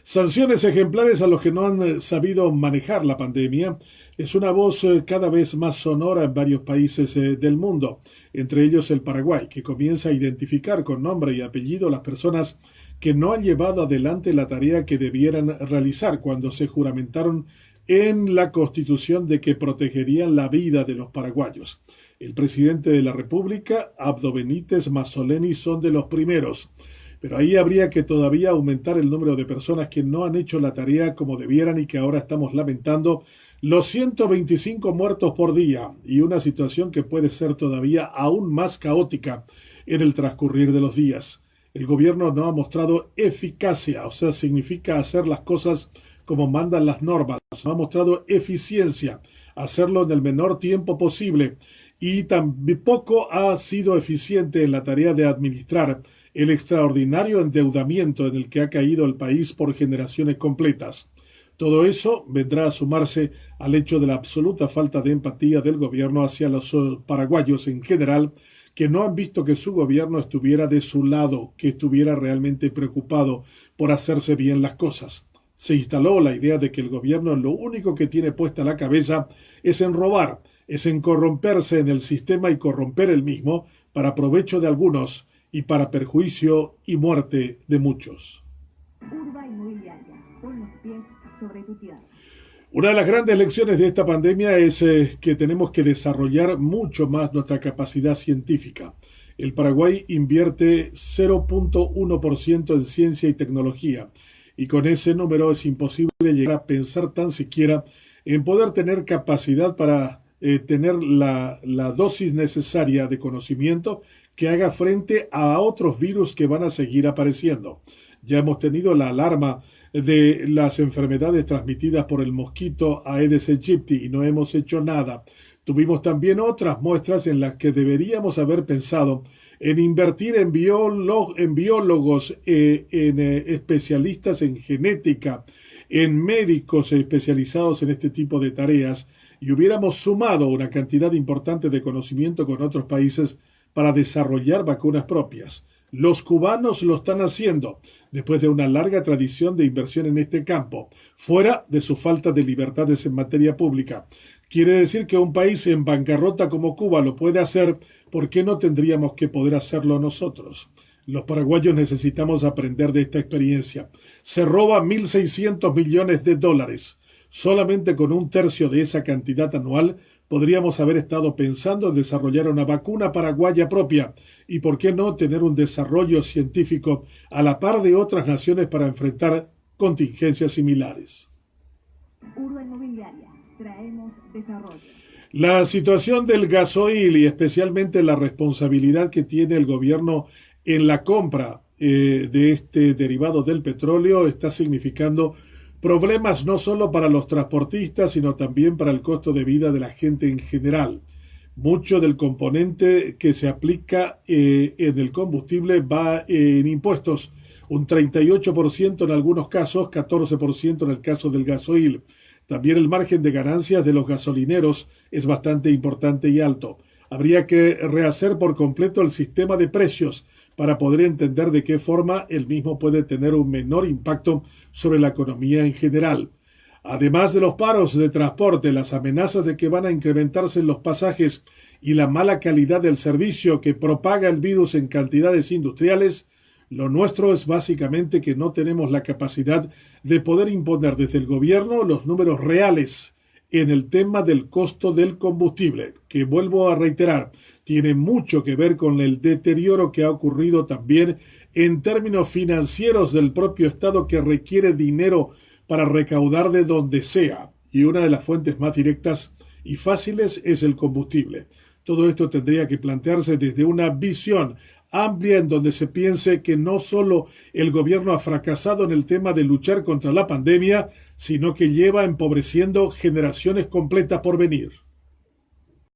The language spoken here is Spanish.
Sanciones ejemplares a los que no han sabido manejar la pandemia es una voz cada vez más sonora en varios países del mundo, entre ellos el Paraguay, que comienza a identificar con nombre y apellido las personas que no han llevado adelante la tarea que debieran realizar cuando se juramentaron en la Constitución de que protegerían la vida de los paraguayos. El presidente de la República, Abdo Benítez, Mussolini son de los primeros. Pero ahí habría que todavía aumentar el número de personas que no han hecho la tarea como debieran y que ahora estamos lamentando los 125 muertos por día y una situación que puede ser todavía aún más caótica en el transcurrir de los días. El gobierno no ha mostrado eficacia, o sea, significa hacer las cosas como mandan las normas, no ha mostrado eficiencia, hacerlo en el menor tiempo posible y tampoco ha sido eficiente en la tarea de administrar el extraordinario endeudamiento en el que ha caído el país por generaciones completas. Todo eso vendrá a sumarse al hecho de la absoluta falta de empatía del gobierno hacia los paraguayos en general, que no han visto que su gobierno estuviera de su lado, que estuviera realmente preocupado por hacerse bien las cosas. Se instaló la idea de que el gobierno lo único que tiene puesta la cabeza es en robar, es en corromperse en el sistema y corromper el mismo para provecho de algunos y para perjuicio y muerte de muchos. Urba Inmobiliaria, pon los pies sobre tu tierra. Una de las grandes lecciones de esta pandemia es que tenemos que desarrollar mucho más nuestra capacidad científica. El Paraguay invierte 0,1% en ciencia y tecnología, y con ese número es imposible llegar a pensar tan siquiera en poder tener capacidad para tener la dosis necesaria de conocimiento que haga frente a otros virus que van a seguir apareciendo. Ya hemos tenido la alarma de las enfermedades transmitidas por el mosquito Aedes aegypti y no hemos hecho nada. Tuvimos también otras muestras en las que deberíamos haber pensado en invertir en biólogos, en especialistas en genética, en médicos especializados en este tipo de tareas, y hubiéramos sumado una cantidad importante de conocimiento con otros países para desarrollar vacunas propias. Los cubanos lo están haciendo, después de una larga tradición de inversión en este campo, fuera de su falta de libertades en materia pública. Quiere decir que un país en bancarrota como Cuba lo puede hacer, ¿por qué no tendríamos que poder hacerlo nosotros? Los paraguayos necesitamos aprender de esta experiencia. Se roba 1.600 millones de dólares. Solamente con un tercio de esa cantidad anual podríamos haber estado pensando en desarrollar una vacuna paraguaya propia y por qué no tener un desarrollo científico a la par de otras naciones para enfrentar contingencias similares. Urba Inmobiliaria, traemos desarrollo. La situación del gasoil y especialmente la responsabilidad que tiene el gobierno en la compra de este derivado del petróleo está significando problemas no solo para los transportistas, sino también para el costo de vida de la gente en general. Mucho del componente que se aplica en el combustible va en impuestos, un 38% en algunos casos, 14% en el caso del gasoil. También el margen de ganancias de los gasolineros es bastante importante y alto. Habría que rehacer por completo el sistema de precios para poder entender de qué forma el mismo puede tener un menor impacto sobre la economía en general. Además de los paros de transporte, las amenazas de que van a incrementarse los pasajes y la mala calidad del servicio que propaga el virus en cantidades industriales, lo nuestro es básicamente que no tenemos la capacidad de poder imponer desde el gobierno los números reales en el tema del costo del combustible, que vuelvo a reiterar, tiene mucho que ver con el deterioro que ha ocurrido también en términos financieros del propio Estado, que requiere dinero para recaudar de donde sea, y una de las fuentes más directas y fáciles es el combustible. Todo esto tendría que plantearse desde una visión amplia en donde se piense que no solo el gobierno ha fracasado en el tema de luchar contra la pandemia, sino que lleva empobreciendo generaciones completas por venir.